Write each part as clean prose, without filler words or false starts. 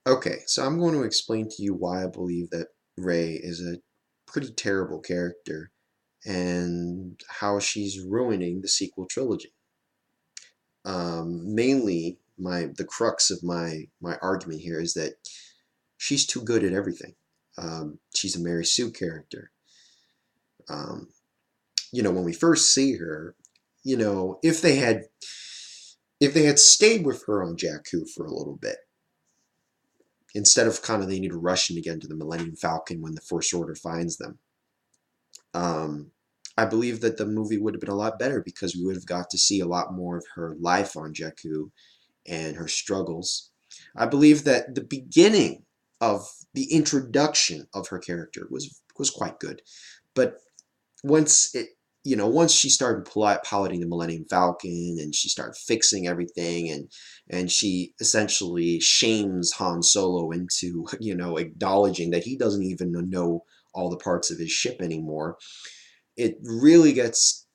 Okay, so I'm going to explain to you why I believe that Rey is a pretty terrible character and how she's ruining the sequel trilogy. Mainly, the crux of my argument here is that she's too good at everything. She's a Mary Sue character. Um, when we first see her, if they had stayed with her on Jakku for a little bit, instead of kind of they need to rush in again to the Millennium Falcon when the First Order finds them. Um, I believe that the movie would have been a lot better because we would have got to see a lot more of her life on Jakku and her struggles. I believe that the beginning of the introduction of her character was quite good, but once once she started piloting the Millennium Falcon and she started fixing everything and she essentially shames Han Solo into acknowledging that he doesn't even know all the parts of his ship anymore, it really gets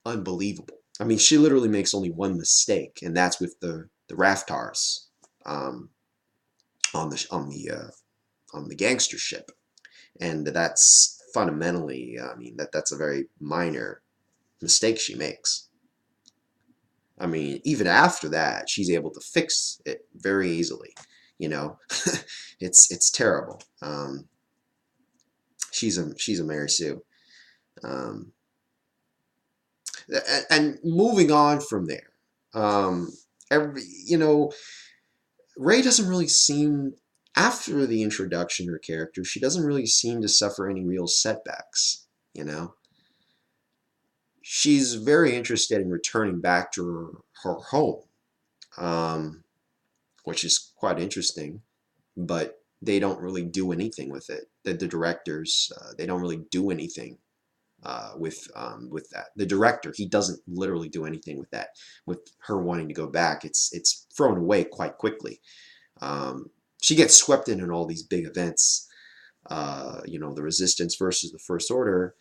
unbelievable. I mean, she literally makes only one mistake, and that's with the Raftars um, on the gangster ship, and that's fundamentally, I mean, that's a very minor mistake she makes. I mean, even after that, she's able to fix it very easily. You know, it's terrible. She's a Mary Sue. Um, and moving on from there, um, every Ray doesn't really seem, after the introduction of her character, she doesn't really seem to suffer any real setbacks. You know, she's very interested in returning back to her home, um, which is quite interesting, but they don't really do anything with it. The directors, they don't really do anything with that. The director, he doesn't literally do anything with that. With her wanting to go back, it's thrown away quite quickly. Um, she gets swept in all these big events, the Resistance versus the First Order,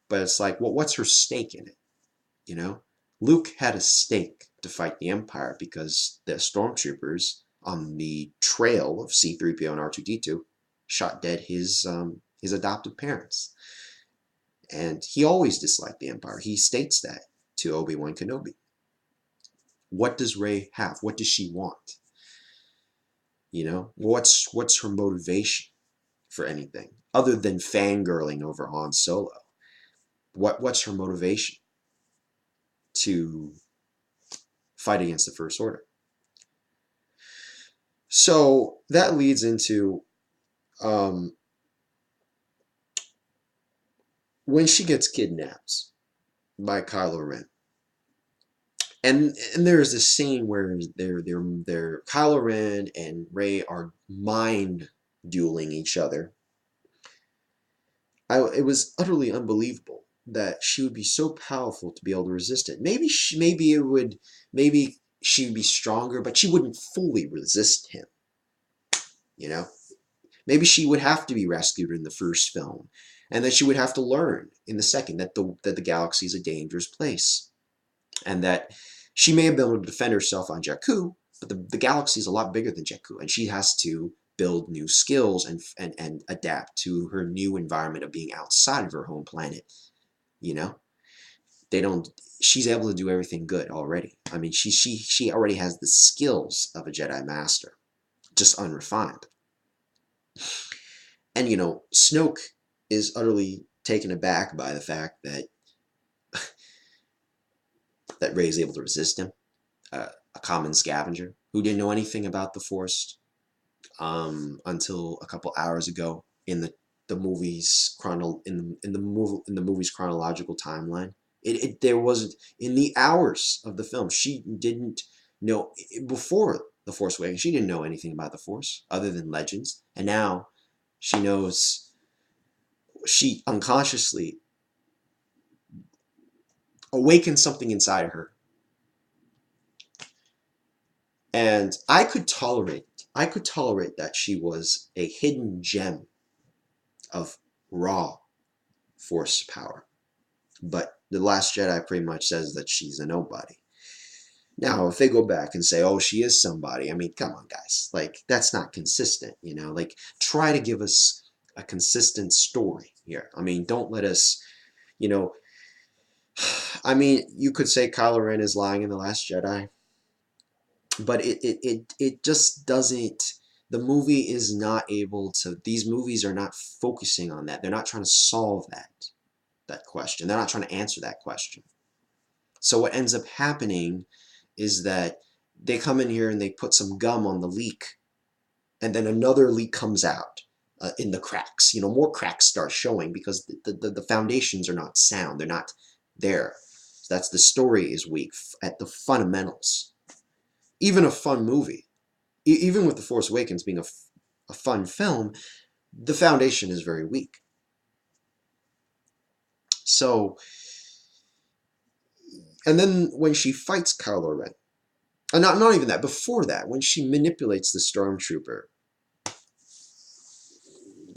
but it's like, well, what's her stake in it? You know, Luke had a stake to fight the Empire because the stormtroopers on the trail of C-3PO and R2-D2 shot dead his adoptive parents, and he always disliked the Empire. He states that to Obi-Wan Kenobi. What does Rey have? What does she want? What's her motivation for anything other than fangirling over Han Solo? What's her motivation to fight against the First Order? So that leads into um, when she gets kidnapped by Kylo Ren, and there's this scene where they're Kylo Ren and Rey are mind dueling each other. It was utterly unbelievable that she would be so powerful to be able to resist it. Maybe she'd be stronger, but she wouldn't fully resist him. You know, maybe she would have to be rescued in the first film, and that she would have to learn in the second that the galaxy is a dangerous place, and that she may have been able to defend herself on Jakku, but the galaxy is a lot bigger than Jakku, and she has to build new skills and adapt to her new environment of being outside of her home planet. You know, they don't. She's able to do everything good already. I mean, she already has the skills of a Jedi Master, just unrefined. And Snoke is utterly taken aback by the fact that Rey is able to resist him, a common scavenger who didn't know anything about the Force until a couple hours ago in the movie's in the movie's chronological timeline. There wasn't in the hours of the film. She didn't know before the Force Awakens. She didn't know anything about the Force other than legends, and now she knows. She unconsciously awakened something inside of her, and I could tolerate that she was a hidden gem of raw Force power. But The Last Jedi pretty much says that she's a nobody. Now, if they go back and say, "Oh, she is somebody," I mean, come on, guys, like that's not consistent, you know. Like, try to give us a consistent story here. I mean, don't let us, you know. I mean, you could say Kylo Ren is lying in The Last Jedi, but it just doesn't. The movie is not able to. These movies are not focusing on that. They're not trying to solve that question. They're not trying to answer that question. So what ends up happening is that they come in here and they put some gum on the leak, and then another leak comes out in the cracks. You know, more cracks start showing because the foundations are not sound. They're not there. So that's the story is weak at the fundamentals. Even a fun movie, even with The Force Awakens being a fun film, the foundation is very weak. So, and then when she fights Kylo Ren, and not even that, before that, when she manipulates the stormtrooper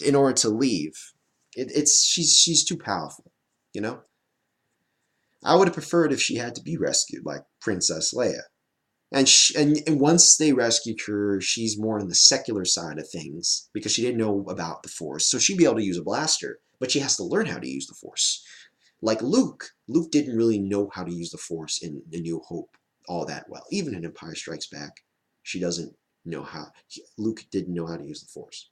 in order to leave, she's too powerful, you know? I would have preferred if she had to be rescued like Princess Leia. And once they rescued her, she's more on the secular side of things because she didn't know about the Force. So she'd be able to use a blaster, but she has to learn how to use the Force. Like Luke. Luke didn't really know how to use the Force in A New Hope all that well. Even in Empire Strikes Back, she doesn't know how. Luke didn't know how to use the Force.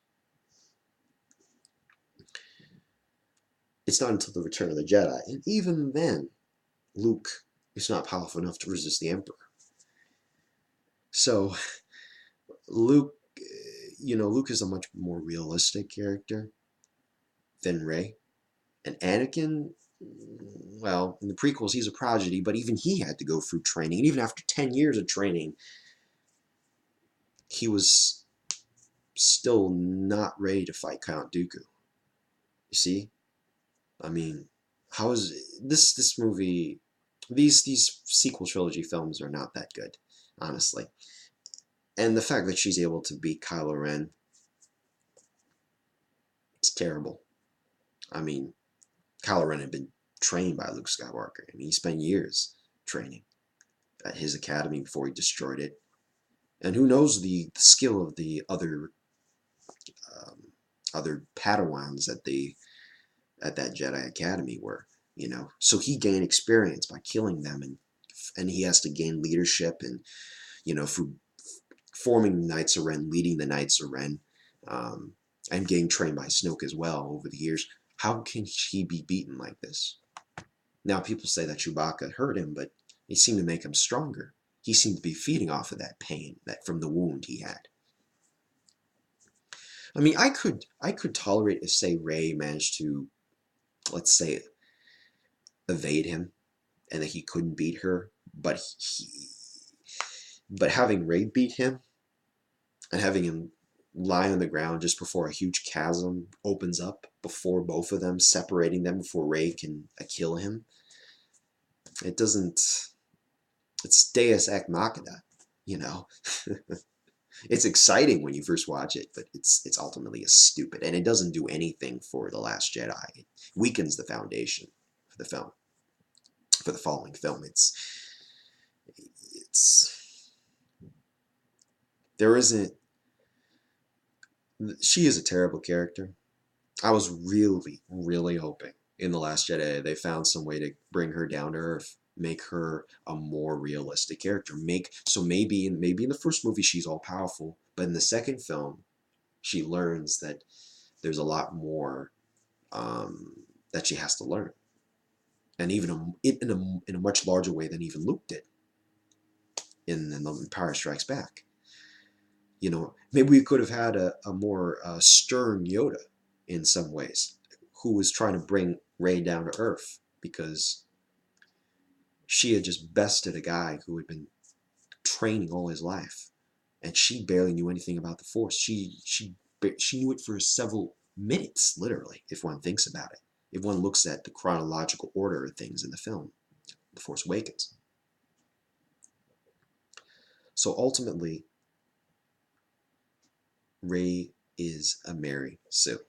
It's not until the Return of the Jedi, and even then, Luke is not powerful enough to resist the Emperor. So Luke, Luke is a much more realistic character than Rey. And Anakin, well, in the prequels, he's a prodigy, but even he had to go through training. And even after 10 years of training, he was still not ready to fight Count Dooku. You see? I mean, how is this movie? These sequel trilogy films are not that good, honestly. And the fact that she's able to beat Kylo Ren, it's terrible. I mean, Kylo Ren had been trained by Luke Skywalker. I mean, he spent years training at his academy before he destroyed it. And who knows the skill of the um, other Padawans at that Jedi Academy were, you know. So he gained experience by killing them, and he has to gain leadership and through forming the Knights of Ren, leading the Knights of Ren, um, and getting trained by Snoke as well over the years. How can he be beaten like this? Now, people say that Chewbacca hurt him, but it seemed to make him stronger. He seemed to be feeding off of that pain that from the wound he had. I mean, I could tolerate if, say, Rey managed to, let's say, evade him and that he couldn't beat her, but having Rey beat him and having him lie on the ground just before a huge chasm opens up before both of them, separating them before Rey can kill him, it doesn't. It's Deus Ex Machina, you know. It's exciting when you first watch it, but it's ultimately stupid, and it doesn't do anything for The Last Jedi. It weakens the foundation for the film, for the following film. It's there isn't. She is a terrible character. I was really, really hoping in The Last Jedi they found some way to bring her down to earth, make her a more realistic character. Maybe in the first movie she's all powerful, but in the second film she learns that there's a lot more that she has to learn, and even in a much larger way than even Luke did in the Empire Strikes Back. Maybe we could have had a more stern Yoda in some ways, who was trying to bring Rey down to earth because she had just bested a guy who had been training all his life, and she barely knew anything about the Force. She knew it for several minutes, literally, if one thinks about it. If one looks at the chronological order of things in the film, The Force Awakens. So ultimately, Rey is a Mary Sue.